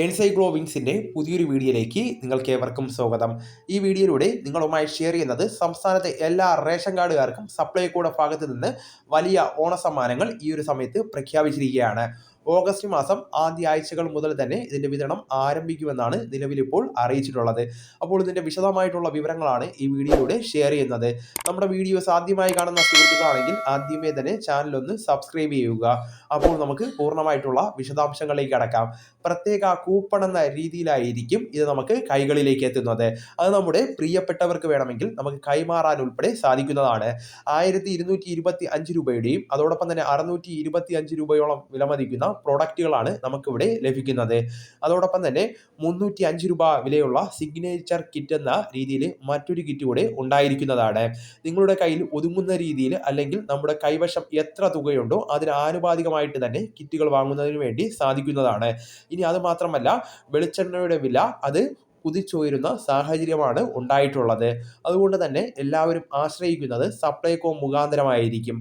എൻസൈക്ലോവിങ്സിൻ്റെ പുതിയൊരു വീഡിയോയിലേക്ക് നിങ്ങൾക്ക് ഏവർക്കും സ്വാഗതം. ഈ വീഡിയോയിലൂടെ നിങ്ങളുമായി ഷെയർ ചെയ്യുന്നത് സംസ്ഥാനത്തെ എല്ലാ റേഷൻ കാർഡുകാർക്കും സപ്ലൈകോയുടെ ഭാഗത്ത് നിന്ന് വലിയ ഓണസമ്മാനങ്ങൾ ഈ ഒരു സമയത്ത് പ്രഖ്യാപിച്ചിരിക്കുകയാണ്. ഓഗസ്റ്റ് മാസം ആദ്യ ആഴ്ചകൾ മുതൽ തന്നെ ഇതിൻ്റെ വിതരണം ആരംഭിക്കുമെന്നാണ് നിലവിലിപ്പോൾ അറിയിച്ചിട്ടുള്ളത്. അപ്പോൾ ഇതിൻ്റെ വിശദമായിട്ടുള്ള വിവരങ്ങളാണ് ഈ വീഡിയോയിലൂടെ ഷെയർ ചെയ്യുന്നത്. നമ്മുടെ വീഡിയോസ് ആദ്യമായി കാണുന്ന സുഹൃത്തുക്കളാണെങ്കിൽ ആദ്യമേ തന്നെ ചാനലൊന്ന് സബ്സ്ക്രൈബ് ചെയ്യുക. അപ്പോൾ നമുക്ക് പൂർണ്ണമായിട്ടുള്ള വിശദാംശങ്ങളിലേക്ക് കടക്കാം. പ്രത്യേക കൂപ്പൺ എന്ന രീതിയിലായിരിക്കും ഇത് നമുക്ക് കൈകളിലേക്ക് എത്തുന്നത്. അത് നമ്മുടെ പ്രിയപ്പെട്ടവർക്ക് വേണമെങ്കിൽ നമുക്ക് കൈമാറാൻ ഉൾപ്പെടെ സാധിക്കുന്നതാണ്. 1225 രൂപയുടെയും അതോടൊപ്പം തന്നെ 625 രൂപയോളം വിലമതിക്കുന്ന പ്രൊഡക്റ്റുകളാണ് നമുക്കിവിടെ ലഭിക്കുന്നത്. അതോടൊപ്പം തന്നെ 305 രൂപ വിലയുള്ള സിഗ്നേച്ചർ കിറ്റ് എന്ന രീതിയിൽ മറ്റൊരു കിറ്റ് കൂടെ ഉണ്ടായിരിക്കുന്നതാണ്. നിങ്ങളുടെ കയ്യിൽ ഒതുങ്ങുന്ന രീതിയിൽ അല്ലെങ്കിൽ നമ്മുടെ കൈവശം എത്ര തുകയുണ്ടോ അതിന് ആനുപാതികമായിട്ട് തന്നെ കിറ്റുകൾ വാങ്ങുന്നതിന് വേണ്ടി സാധിക്കുന്നതാണ്. ഇനി അത് മാത്രമല്ല, വെളിച്ചെണ്ണയുടെ വില അത് കുതിച്ചുയരുന്ന സാഹചര്യമാണ് ഉണ്ടായിട്ടുള്ളത്. അതുകൊണ്ട് തന്നെ എല്ലാവരും ആശ്രയിക്കുന്നത് സപ്ലൈകോ മുഖാന്തരമായിരിക്കും.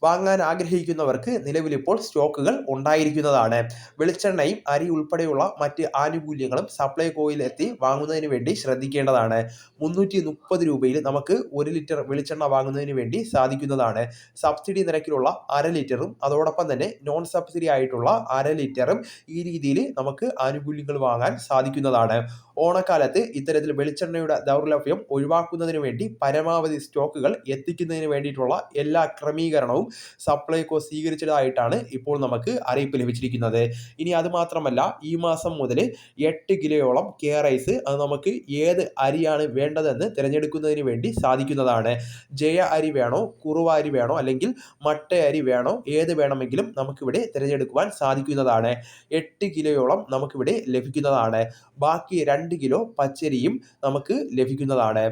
വാങ്ങാൻ ആഗ്രഹിക്കുന്നവർക്ക് നിലവിലിപ്പോൾ സ്റ്റോക്കുകൾ ഉണ്ടായിരിക്കുന്നതാണ്. വെളിച്ചെണ്ണയും അരി ഉൾപ്പെടെയുള്ള മറ്റ് ആനുകൂല്യങ്ങളും സപ്ലൈകോയിൽ എത്തി വാങ്ങുന്നതിന് വേണ്ടി ശ്രദ്ധിക്കേണ്ടതാണ്. 330 രൂപയിൽ നമുക്ക് 1 ലിറ്റർ വെളിച്ചെണ്ണ വാങ്ങുന്നതിന് വേണ്ടി സാധിക്കുന്നതാണ്. സബ്സിഡി നിരക്കിലുള്ള 1/2 ലിറ്ററും അതോടൊപ്പം തന്നെ നോൺ സബ്സിഡി ആയിട്ടുള്ള 1/2 ലിറ്ററും ഈ രീതിയിൽ നമുക്ക് ആനുകൂല്യങ്ങൾ വാങ്ങാൻ സാധിക്കുന്നതാണ്. ഓണക്കാലത്ത് ഇത്തരത്തിൽ വെളിച്ചെണ്ണയുടെ ദൗർലഭ്യം ഒഴിവാക്കുന്നതിന് വേണ്ടി പരമാവധി സ്റ്റോക്കുകൾ എത്തിക്കുന്നതിന് വേണ്ടിയിട്ടുള്ള എല്ലാ ക്രമീകരണവും സപ്ലൈകോ സ്വീകരിച്ചതായിട്ടാണ് ഇപ്പോൾ നമുക്ക് അറിയിപ്പ് ലഭിച്ചിരിക്കുന്നത്. ഇനി അത് മാത്രമല്ല, ഈ മാസം മുതൽ 8 കിലോയോളം കെ റൈസ് അത് നമുക്ക് ഏത് അരിയാണ് വേണ്ടതെന്ന് തിരഞ്ഞെടുക്കുന്നതിന് വേണ്ടി സാധിക്കുന്നതാണ്. ജയ അരി വേണോ, കുറുവ അരി വേണോ, അല്ലെങ്കിൽ മട്ട അരി വേണോ, ഏത് വേണമെങ്കിലും നമുക്കിവിടെ തിരഞ്ഞെടുക്കുവാൻ സാധിക്കുന്നതാണ്. 8 കിലോയോളം നമുക്കിവിടെ ലഭിക്കുന്നതാണ്. ബാക്കി 2 കിലോ പച്ചരിയും നമുക്ക് ലഭിക്കുന്നതാണ്.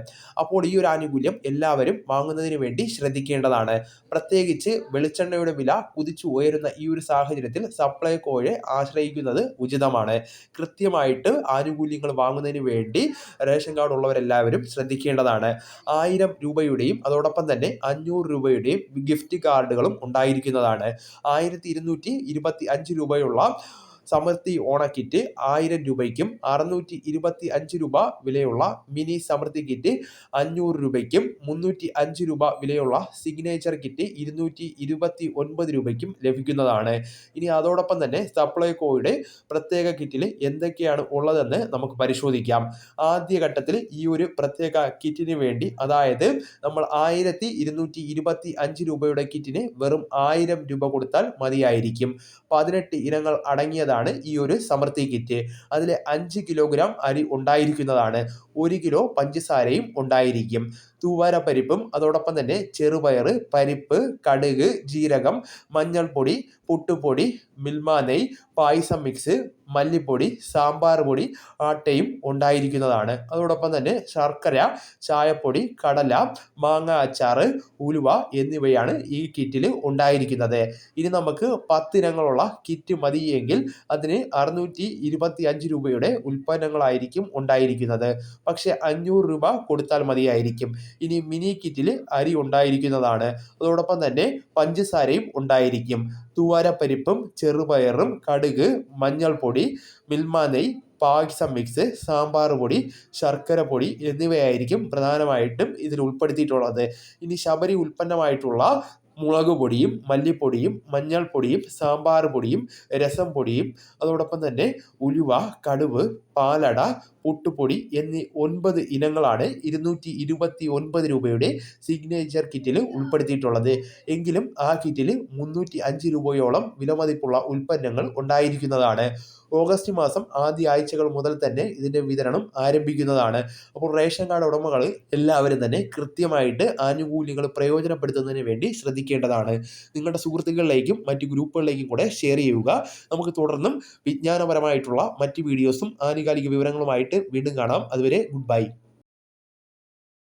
അപ്പോൾ ഈ ഒരു ആനുകൂല്യം എല്ലാവരും വാങ്ങുന്നതിന് വേണ്ടി ശ്രദ്ധിക്കേണ്ടതാണ്. പ്രത്യേകിച്ച് വെളിച്ചെണ്ണയുടെ വില കുതിച്ചു ഉയരുന്ന ഈ ഒരു സാഹചര്യത്തിൽ സപ്ലൈകോയെ ആശ്രയിക്കുന്നത് ഉചിതമാണ്. കൃത്യമായിട്ട് ആനുകൂല്യങ്ങൾ വാങ്ങുന്നതിന് വേണ്ടി റേഷൻ കാർഡ് ഉള്ളവരെല്ലാവരും ശ്രദ്ധിക്കേണ്ടതാണ്. 1000 രൂപയുടെയും അതോടൊപ്പം തന്നെ 500 രൂപയുടെയും ഗിഫ്റ്റ് കാർഡുകളും ഉണ്ടായിരിക്കുന്നതാണ്. 1225 രൂപയുള്ള സമൃദ്ധി ഓണക്കിറ്റ് 1000 രൂപയ്ക്കും 625 രൂപ വിലയുള്ള മിനി സമൃദ്ധി കിറ്റ് 500 രൂപയ്ക്കും 305 രൂപ വിലയുള്ള സിഗ്നേച്ചർ കിറ്റ് 229 രൂപയ്ക്കും ലഭിക്കുന്നതാണ്. ഇനി അതോടൊപ്പം തന്നെ സപ്ലൈകോയുടെ പ്രത്യേക കിറ്റിൽ എന്തൊക്കെയാണ് ഉള്ളതെന്ന് നമുക്ക് പരിശോധിക്കാം. ആദ്യഘട്ടത്തിൽ ഈ ഒരു പ്രത്യേക കിറ്റിന് വേണ്ടി, അതായത് നമ്മൾ 1225 രൂപയുടെ കിറ്റിന് വെറും 1000 രൂപ കൊടുത്താൽ മതിയായിരിക്കും. 18 ഇനങ്ങൾ അടങ്ങിയതാണ് ഈ ഒരു സമൃദ്ധി കിറ്റ്. അതിൽ 5 കിലോഗ്രാം അരി ഉണ്ടായിരിക്കുന്നതാണ്. 1 കിലോ പഞ്ചസാരയും ഉണ്ടായിരിക്കും. തൂവാരപ്പരിപ്പും അതോടൊപ്പം തന്നെ ചെറുപയർ, പരിപ്പ്, കടുക്, ജീരകം, മഞ്ഞൾപ്പൊടി, പുട്ടുപൊടി, മിൽമ നെയ്യ്, പായസം മിക്സ്, മല്ലിപ്പൊടി, സാമ്പാർ പൊടി, ആട്ടയും ഉണ്ടായിരിക്കുന്നതാണ്. അതോടൊപ്പം തന്നെ ശർക്കര, ചായപ്പൊടി, കടല, മാങ്ങ അച്ചാറ്, ഉലുവ എന്നിവയാണ് ഈ കിറ്റിൽ ഉണ്ടായിരിക്കുന്നത്. ഇനി നമുക്ക് 10 ഇനങ്ങളുള്ള കിറ്റ് മതിയെങ്കിൽ അതിന് 625 രൂപയുടെ ഉൽപ്പന്നങ്ങളായിരിക്കും ഉണ്ടായിരിക്കുന്നത്. പക്ഷേ 500 രൂപ കൊടുത്താൽ മതിയായിരിക്കും. ഇനി മിനി കിറ്റിൽ അരി ഉണ്ടായിരിക്കുന്നതാണ്. അതോടൊപ്പം തന്നെ പഞ്ചസാരയും ഉണ്ടായിരിക്കും. തൂവാരപ്പരിപ്പും ചെറുപയറും കടുക്, മഞ്ഞൾപ്പൊടി, മിൽമ നെയ്യ്, പായസം മിക്സ്, സാമ്പാർ പൊടി, ശർക്കര പൊടി എന്നിവയായിരിക്കും പ്രധാനമായിട്ടും ഇതിൽ ഉൾപ്പെടുത്തിയിട്ടുള്ളത്. ഇനി ശബരി ഉൽപ്പന്നമായിട്ടുള്ള മുളക് പൊടിയും മല്ലിപ്പൊടിയും മഞ്ഞൾപ്പൊടിയും സാമ്പാർ പൊടിയും രസം പൊടിയും അതോടൊപ്പം തന്നെ ഉലുവ, കടുവ്, പാലട, പുട്ടുപൊടി എന്നീ 9 ഇനങ്ങളാണ് 229 രൂപയുടെ സിഗ്നേച്ചർ കിറ്റിൽ ഉൾപ്പെടുത്തിയിട്ടുള്ളത്. എങ്കിലും ആ കിറ്റിൽ 305 രൂപയോളം വിലമതിപ്പുള്ള ഉൽപ്പന്നങ്ങൾ ഉണ്ടായിരിക്കുന്നതാണ്. ഓഗസ്റ്റ് മാസം ആദ്യ ആഴ്ചകൾ മുതൽ തന്നെ ഇതിൻ്റെ വിതരണം ആരംഭിക്കുന്നതാണ്. അപ്പോൾ റേഷൻ കാർഡ് ഉടമകൾ എല്ലാവരും തന്നെ കൃത്യമായിട്ട് ആനുകൂല്യങ്ങൾ പ്രയോജനപ്പെടുത്തുന്നതിന് വേണ്ടി ശ്രദ്ധിക്കേണ്ടതാണ്. നിങ്ങളുടെ സുഹൃത്തുക്കളിലേക്കും മറ്റ് ഗ്രൂപ്പുകളിലേക്കും കൂടെ ഷെയർ ചെയ്യുക. നമുക്ക് തുടർന്നും വിജ്ഞാനപരമായിട്ടുള്ള മറ്റ് വീഡിയോസും ആനുകാലിക വിവരങ്ങളുമായിട്ട് വീണ്ടും കാണാം. അതുവരെ ഗുഡ് ബൈ.